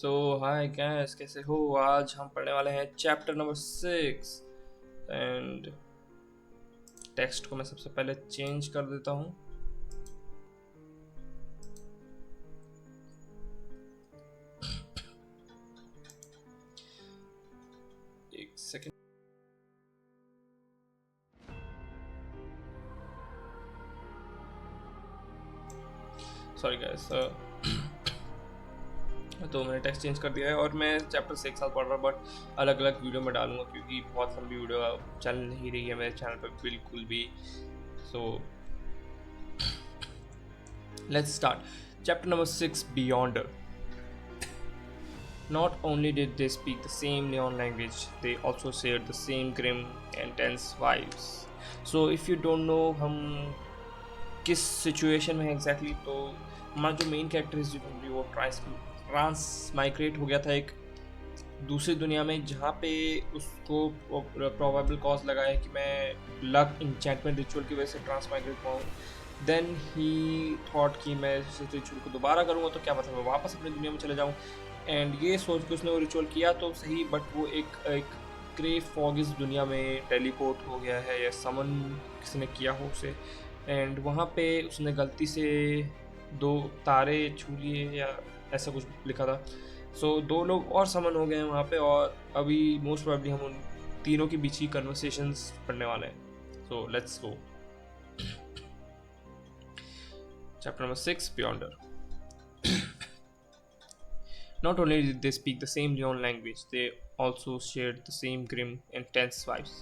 सो hi guys, कैसे हो? आज हम पढ़ने वाले हैं चैप्टर नंबर 6 एंड टेक्स्ट को मैं सबसे पहले चेंज कर देता हूँ। एक सेकेंड। सॉरी गैस, तो मैंने टेक्स्ट चेंज कर दिया है और मैं चैप्टर 6 साथ पढ़ रहा हूँ, बट अलग अलग वीडियो में डालूंगा क्योंकि बहुत लंबी वीडियो चल नहीं रही है मेरे चैनल पर बिल्कुल भी। So let's start chapter number 6 बियॉन्डर। Not only did they speak the same neon language, they also shared the same grim and tense vibes. So if you don't know हम किस सिचुएशन में एग्जैक्टली, तो हमारा जो main character है वो trans migrate हो गया था एक दूसरी दुनिया में, जहाँ पे उसको प्रोबेबल कॉज लगा है कि मैं लक इंचेंटमेंट रिचुअल की वजह से ट्रांस माइग्रेट हुआ हूँ। देन ही थॉट कि मैं इस रिचुअल को दोबारा करूँगा तो क्या मतलब मैं वापस अपनी दुनिया में चले जाऊँ। एंड ये सोच के उसने वो रिचुअल किया तो सही, बट वो एक ग्रे फॉग इस दुनिया में टेलीपोर्ट हो गया है या समन किसी ने किया हो उसे। एंड वहाँ पे उसने गलती से दो तारे छू लिए या ऐसा कुछ लिखा था। सो दो लोग और समन हो गए हैं वहाँ पे, और अभी मोस्ट प्रोबेबली हम उन तीनों के बीच ही कन्वर्सेशंस पढ़ने वाले हैं। So let's go chapter number 6 बियॉन्डर। Not only did they speak the same Leon language, they also shared the same grim and tense vibes.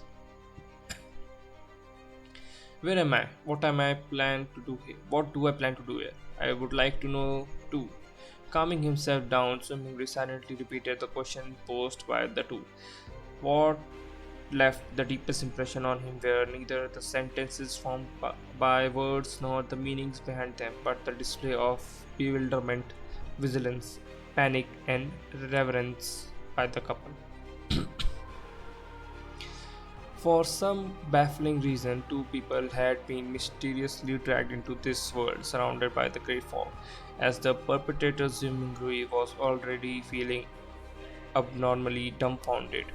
Where am I? What am I plan to do here? What do I plan to do here? I would like to know too. Calming himself down, Swimmingly silently repeated the question posed by the two. What left the deepest impression on him were neither the sentences formed by words nor the meanings behind them, but the display of bewilderment, vigilance, panic, and reverence by the couple. For some baffling reason, two people had been mysteriously dragged into this world surrounded by the great fog, as the perpetrator Zimingui was already feeling abnormally dumbfounded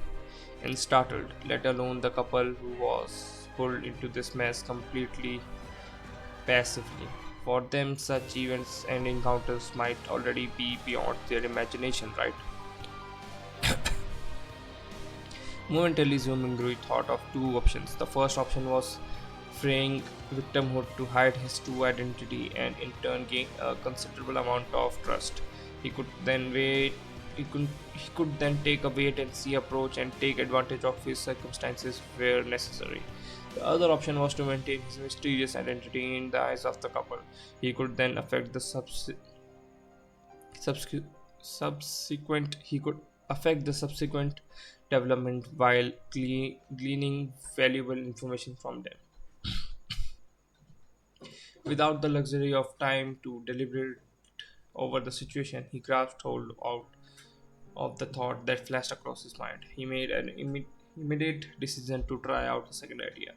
and startled, let alone the couple who was pulled into this mess completely passively. For them, such events and encounters might already be beyond their imagination, right? Momentarily, Zuminguri thought of two options. The first option was freeing victimhood to hide his true identity and in turn gain a considerable amount of trust. He could then wait. He could then take a wait and see approach and take advantage of his circumstances where necessary. The other option was to maintain his mysterious identity in the eyes of the couple. He could then affect the subsequent. He could affect the subsequent development while gleaning valuable information from them. Without the luxury of time to deliberate over the situation, he grasped hold of the thought that flashed across his mind. He made an immediate decision to try out the second idea.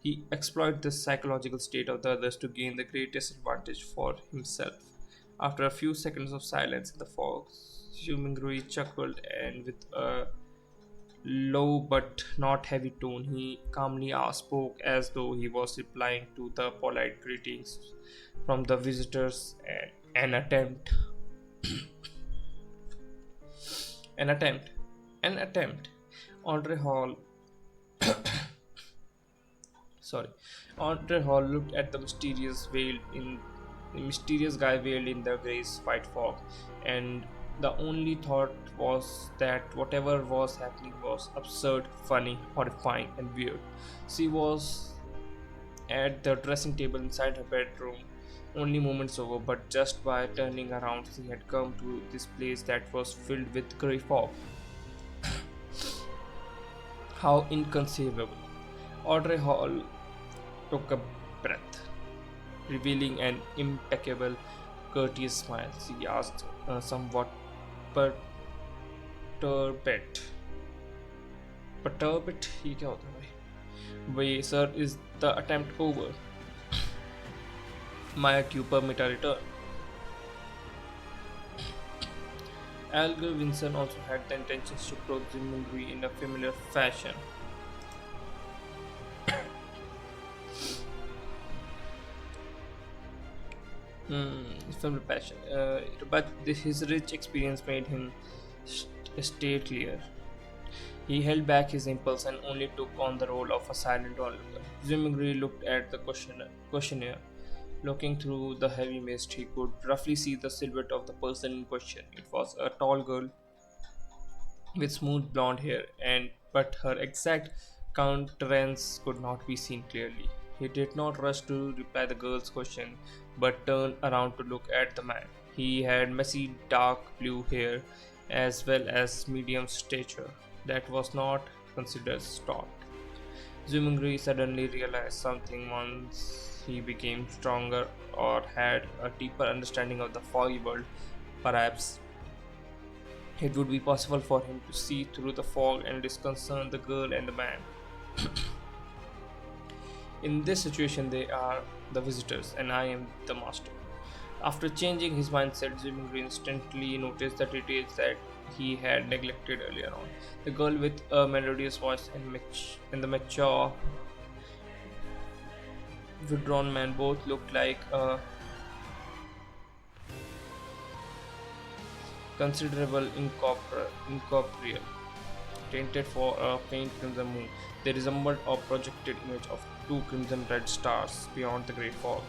He exploited the psychological state of the others to gain the greatest advantage for himself. After a few seconds of silence in the fog, Shumingrui chuckled and with a low but not heavy tone, he calmly spoke as though he was replying to the polite greetings from the visitors. An attempt, an attempt, an attempt. Andre Hall, sorry, Andre Hall looked at the mysterious guy veiled in the gray's white fog, and the only thought was that whatever was happening was absurd, funny, horrifying, and weird. She was at the dressing table inside her bedroom, only moments over, but just by turning around, she had come to this place that was filled with grey fog. How inconceivable! Audrey Hall took a breath, revealing an impeccable, courteous smile. She asked, somewhat perturbed. Perturbed? ये क्या होता है भाई? Why, sir, is the attempt over? Might you permit a return? Algar Vinson also had the intentions to approach Zimbabwe in a familiar fashion. Familiar passion. His rich experience made him stay clear. He held back his impulse and only took on the role of a silent onlooker. Zwingli looked at the questionnaire. Looking through the heavy mist, he could roughly see the silhouette of the person in question. It was a tall girl with smooth blonde hair, and but her exact countenance could not be seen clearly. He did not rush to reply the girl's question, but turned around to look at the man. He had messy dark blue hair as well as medium stature that was not considered short. Zumungri suddenly realized something once he became stronger or had a deeper understanding of the foggy world. Perhaps it would be possible for him to see through the fog and disconcern the girl and the man. In this situation, they are the visitors, and I am the master. After changing his mindset, Jimmy instantly noticed the details that he had neglected earlier on. The girl with a melodious voice and the mature, withdrawn man both looked like a considerable incorporeal, tainted for a faint crimson moon. They resembled a projected image of two crimson red stars beyond the great fog.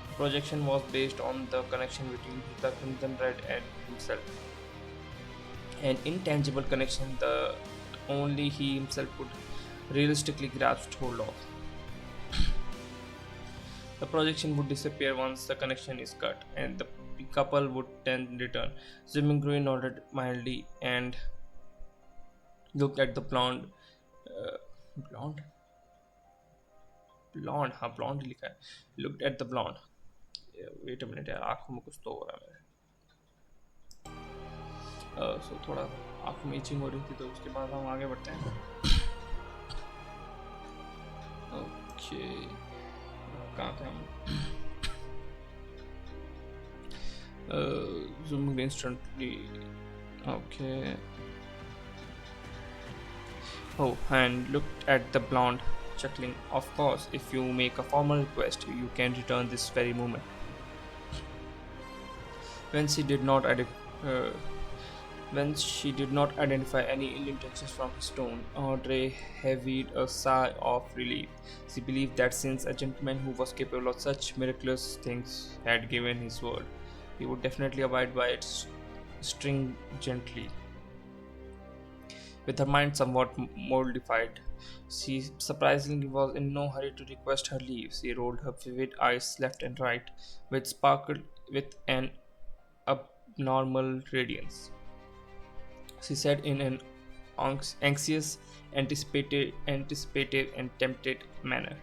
The projection was based on the connection between the crimson red and himself, an intangible connection that only he himself could realistically grasp hold of. The projection would disappear once the connection is cut, and the couple would then return. Zwingli nodded mildly and looked at the uh, blonde, blonde, हाँ blonde लिखा है. Looked at the blonde. Wait a minute यार आँखों में कुछ तो हो रहा है मेरे. So थोड़ा आँखों में itching हो रही थी तो उसके बाद हम आगे बढ़ते हैं. Okay. कहाँ थे हम? Zooming instantly. Okay. Oh, and looked at the blonde, chuckling. Of course, if you make a formal request, you can return this very moment. When she did not uh, when she did not identify any ill intentions from his tone, Audrey heaved a sigh of relief. She believed that since a gentleman who was capable of such miraculous things had given his word, he would definitely abide by it stringently. With her mind somewhat moldified, she surprisingly was in no hurry to request her leave. She rolled her vivid eyes left and right, which sparkled with an abnormal radiance. She said in an anxious, anticipative, and tempted manner.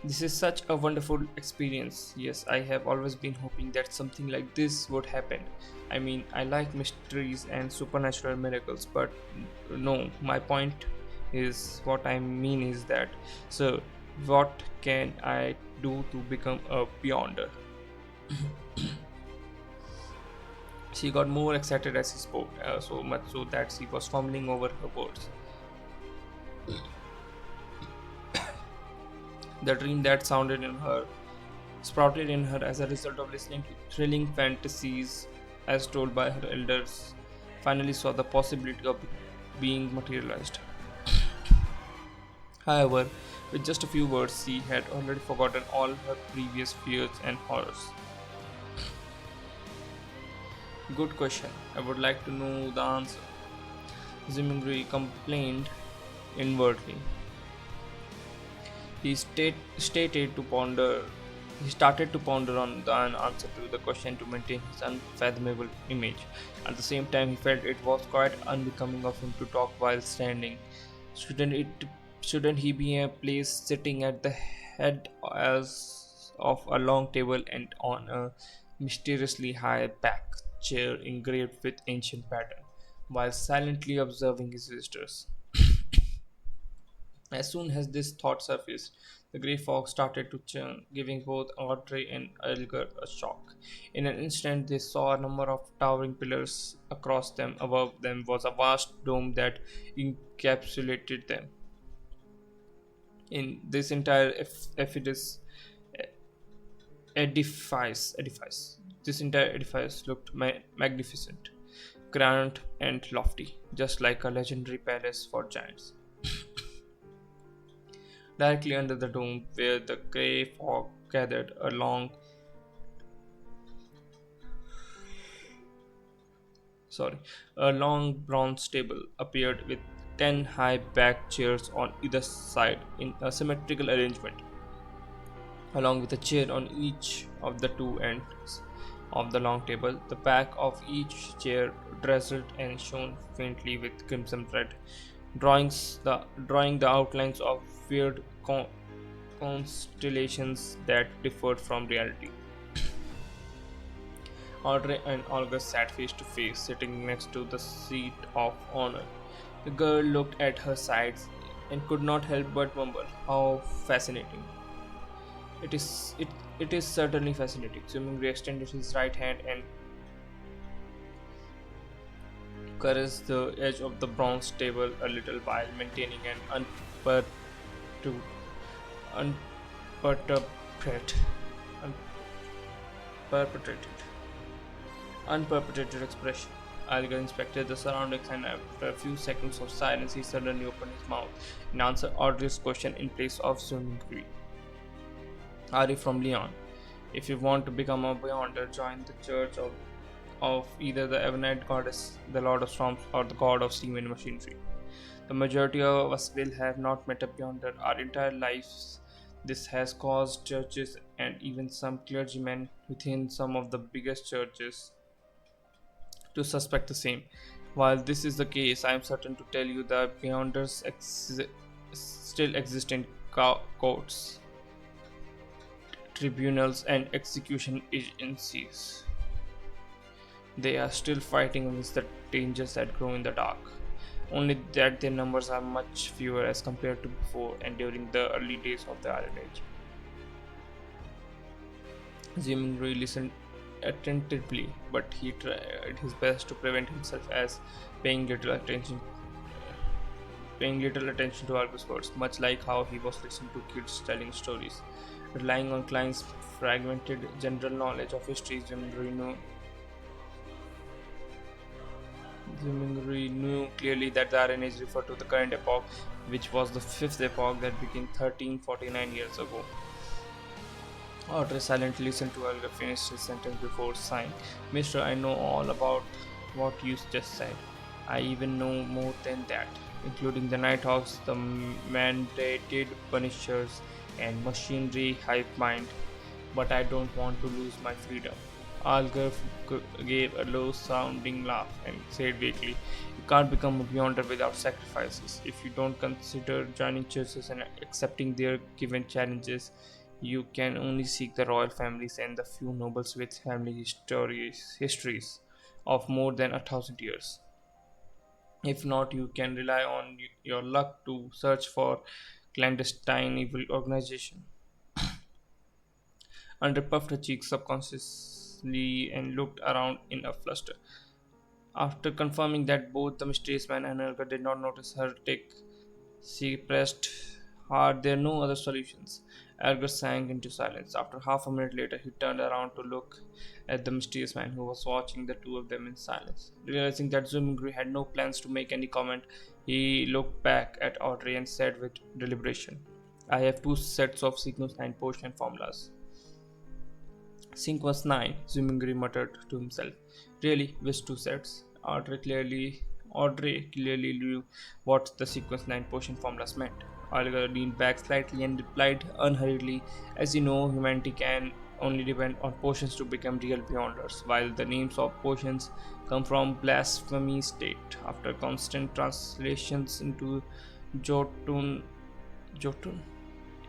This is such a wonderful experience. Yes, I have always been hoping that something like this would happen. I mean, I like mysteries and supernatural miracles, but no, my point is what I mean is that, so what can I do to become a beyonder? She got more excited as he spoke, so much so that she was fumbling over her words. The dream that sounded in her sprouted in her as a result of listening to thrilling fantasies as told by her elders, finally saw the possibility of being materialized. However, with just a few words, she had already forgotten all her previous fears and horrors. Good question. I would like to know the answer. Zimingri complained inwardly. Stated to ponder. He started to ponder on an answer to the question to maintain his unfathomable image. At the same time, he felt it was quite unbecoming of him to talk while standing. Shouldn't it? Shouldn't he be in a place sitting at the head as of a long table and on a mysteriously high back chair engraved with ancient pattern, while silently observing his visitors? As soon as this thought surfaced, the grey fog started to churn, giving both Audrey and Elgar a shock. In an instant, they saw a number of towering pillars across them. Above them was a vast dome that encapsulated them. In this entire edifice, this entire edifice looked magnificent, grand, and lofty, just like a legendary palace for giants. Directly under the dome, where the grey fog gathered, sorry, a long bronze table appeared with 10 high-backed chairs on either side in a symmetrical arrangement, along with a chair on each of the two ends of the long table. The back of each chair dazzled and shone faintly with crimson thread, drawing the outlines of weird constellations that differed from reality. Audrey and Olga sat face to face, sitting next to the seat of honor. The girl looked at her sides and could not help but mumble, "How fascinating!" It is certainly fascinating. Zwingli extended his right hand and caressed the edge of the bronze table a little while maintaining an unperturbed, unperpetrated, unperpetrated expression. Algar inspected the surroundings, and after a few seconds of silence, he suddenly opened his mouth and answered Audrey's question in place of Zwingli. "Are you from Leon? If you want to become a Beyonder, join the church of either the Evanite goddess, the Lord of Storms, or the god of steam and machinery. The majority of us will have not met a Beyonder our entire lives. This has caused churches and even some clergymen within some of the biggest churches to suspect the same. While this is the case, I am certain to tell you that Beyonders still exist in courts, tribunals, and execution agencies. They are still fighting against the dangers that grow in the dark. Only that their numbers are much fewer as compared to before and during the early days of the Iron Age." Zimri listened attentively, but he tried his best to prevent himself as paying little attention paying little attention to Argus' words, much like how he was listening to kids telling stories. Relying on Klein's fragmented general knowledge of history, Zimri knew clearly that the Iron Age referred to the current epoch, which was the fifth epoch that began 1349 years ago. Audrey silently listened to Olga finish his sentence before sighing. "Mister, I know all about what you just said. I even know more than that, including the Nighthawks, the mandated punishers, and machinery hive mind. But I don't want to lose my freedom." Algar gave a low sounding laugh and said vaguely, "You can't become a Beyonder without sacrifices. If you don't consider joining churches and accepting their given challenges, you can only seek the royal families and the few nobles with family histories of more than 1,000 years. If not, you can rely on your luck to search for clandestine evil organization." Andre puffed her cheeks subconsciously and looked around in a fluster. After confirming that both the mysterious man and Helga did not notice her tick, she pressed, "Are there no other solutions?" Edgar sank into silence. After half a minute later, he turned around to look at the mysterious man who was watching the two of them in silence. Realizing that Zumingri had no plans to make any comment, he looked back at Audrey and said with deliberation, "I have two sets of sequence and potion formulas." "Sequence 9, Zumingri muttered to himself. "Really? Which two sets?" Audrey clearly knew what the sequence 9 potion formulas meant. Olga leaned back slightly and replied unhurriedly, "As you know, humanity can only depend on potions to become real beyonders, while the names of potions come from blasphemy state. After constant translations into Jotun, Jotun,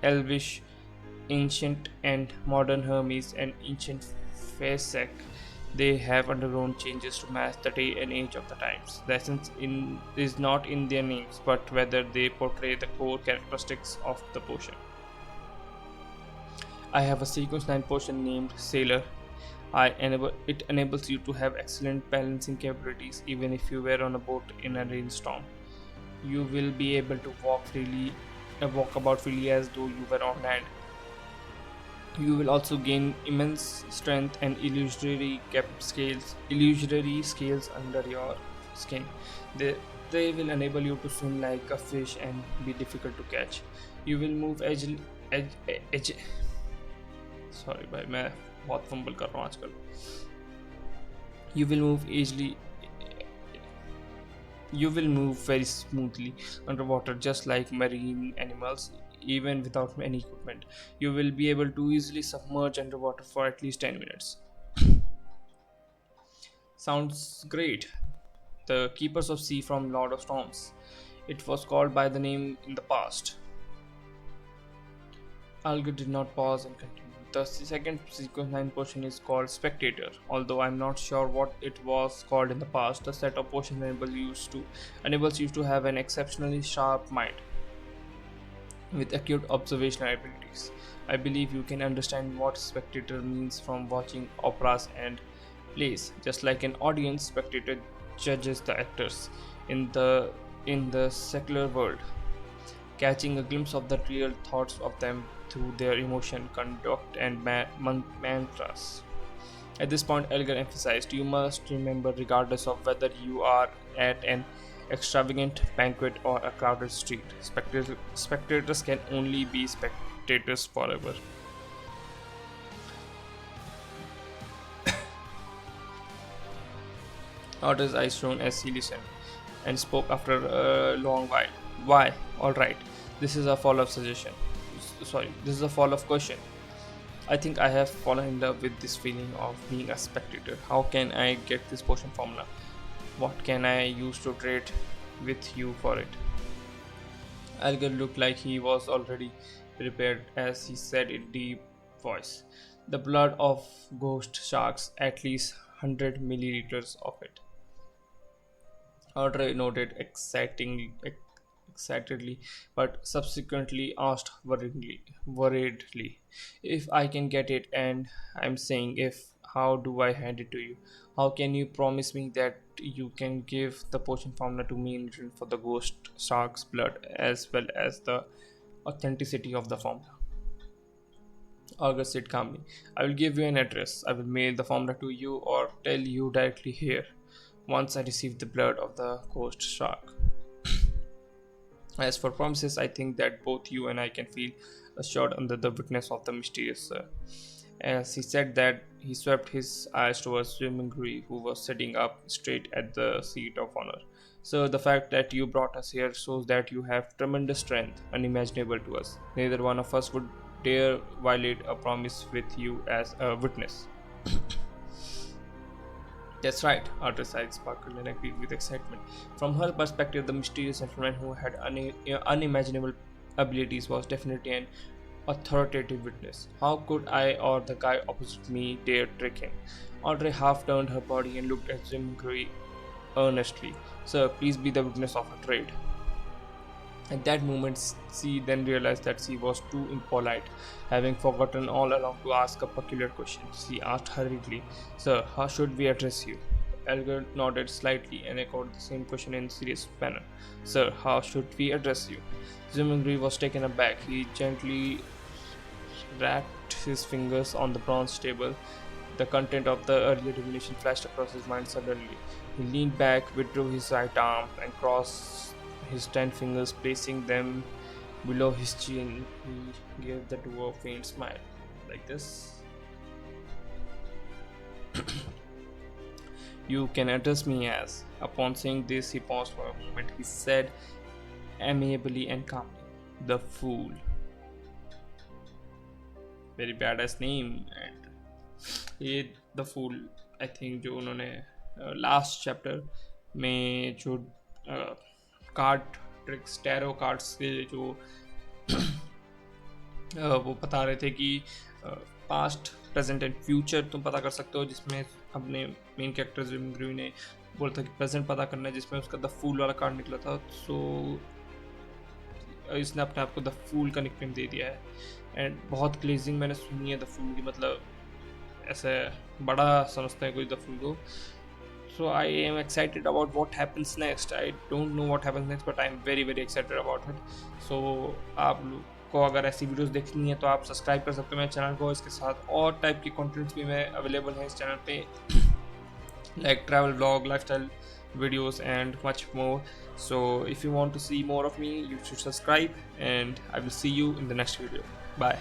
Elvish, ancient and modern Hermes, and ancient Fasek, They have undergone changes to match the day and age of the times. The essence is not in their names, but whether they portray the core characteristics of the potion. I have a sequence 9 potion named Sailor. It enables you to have excellent balancing capabilities even if you were on a boat in a rainstorm. You will be able to walk about freely as though you were on land. You will also gain immense strength and illusory scales under your skin. They, they will enable you to swim like a fish and be difficult to catch. You will move edge sorry भाई मैं बहुत fumble कर रहा हूँ आजकल. You will move easily You will move very smoothly underwater just like marine animals, even without any equipment. You will be able to easily submerge underwater for at least 10 minutes. Sounds great. The Keepers of Sea from Lord of Storms. It was called by the name in the past. Alger did not pause and continued. The second sequence 9 portion is called Spectator. Although I'm not sure what it was called in the past, the set of potions enables you to have an exceptionally sharp mind with acute observational abilities. I believe you can understand what spectator means from watching operas and plays. Just like an audience, spectator judges the actors in the secular world, catching a glimpse of the real thoughts of them through their emotion, conduct, and mantras. At this point, Elgar emphasized, you must remember, regardless of whether you are at an extravagant banquet or a crowded street, spectators can only be spectators forever. Otter's eyes shone as he listened, and spoke after a long while. Why? Alright, this is a follow-up suggestion. This is a follow-up question. I think I have fallen in love with this feeling of being a spectator. How can I get this potion formula? What can I use to trade with you for it? Algar looked like he was already prepared as he said in deep voice. The blood of ghost sharks, at least 100 milliliters of it. Audrey nodded excitedly, but subsequently asked worriedly, "If I can get it, and I'm saying if, how do I hand it to you? How can you promise me that you can give the potion formula to me in return for the ghost shark's blood as well as the authenticity of the formula?" August said calmly, "I will give you an address. I will mail the formula to you or tell you directly here once I receive the blood of the ghost shark. As for promises, I think that both you and I can feel assured under the witness of the mysterious sir." As he said that, he swept his eyes towards Jimingri, who was sitting up straight at the seat of honor. "Sir, the fact that you brought us here shows that you have tremendous strength, unimaginable to us. Neither one of us would dare violate a promise with you as a witness." "That's right," Arthur's eyes sparkled and agreed with excitement. From her perspective, the mysterious gentleman who had unimaginable abilities was definitely an authoritative witness. How could I or the guy opposite me dare trick him? Audrey half turned her body and looked at Jim Gray earnestly. "Sir, please be the witness of a trade." At that moment, she then realized that she was too impolite, having forgotten all along to ask a peculiar question. She asked hurriedly, "Sir, how should we address you?" Elgar nodded slightly and echoed the same question in a serious manner. "Sir, how should we address you?" Zimingri was taken aback. He gently rapped his fingers on the bronze table. The content of the earlier divination flashed across his mind suddenly. He leaned back, withdrew his right arm, and crossed his 10 fingers, placing them below his chin. He gave the dwarf a faint smile, like this. "You can address me as." Upon saying this, he paused for a moment. He said amiably and calmly, "The Fool." Very badass name. And ये the fool, I think जो उन्होंने last chapter में जो card tricks tarot cards के जो वो बता रहे थे कि पास्ट प्रेजेंट एंड फ्यूचर तुम पता कर सकते हो, जिसमें अपने मेन कैरेक्टर जिम ग्रीवी ने बोला था कि प्रेजेंट पता करना है, जिसमें उसका द फूल वाला कार्ड निकला था। सो इसने अपने आप को द फूल का निकनेम दे दिया है। एंड बहुत ग्लेजिंग मैंने सुनी है द फूल की, मतलब ऐसे बड़ा समझते हैं कोई द फूल को। So I am excited about what happens next. I don't know what happens next, but I am very very excited about it. So आप को अगर ऐसी वीडियोस देखनी है तो आप सब्सक्राइब कर सकते हो मेरे चैनल को। इसके साथ और टाइप की कंटेंट्स भी मैं अवेलेबल है इस चैनल पे, like travel vlog, lifestyle videos and much more. So if you want to see more of me, you should subscribe, and I will see you in the next video. Bye.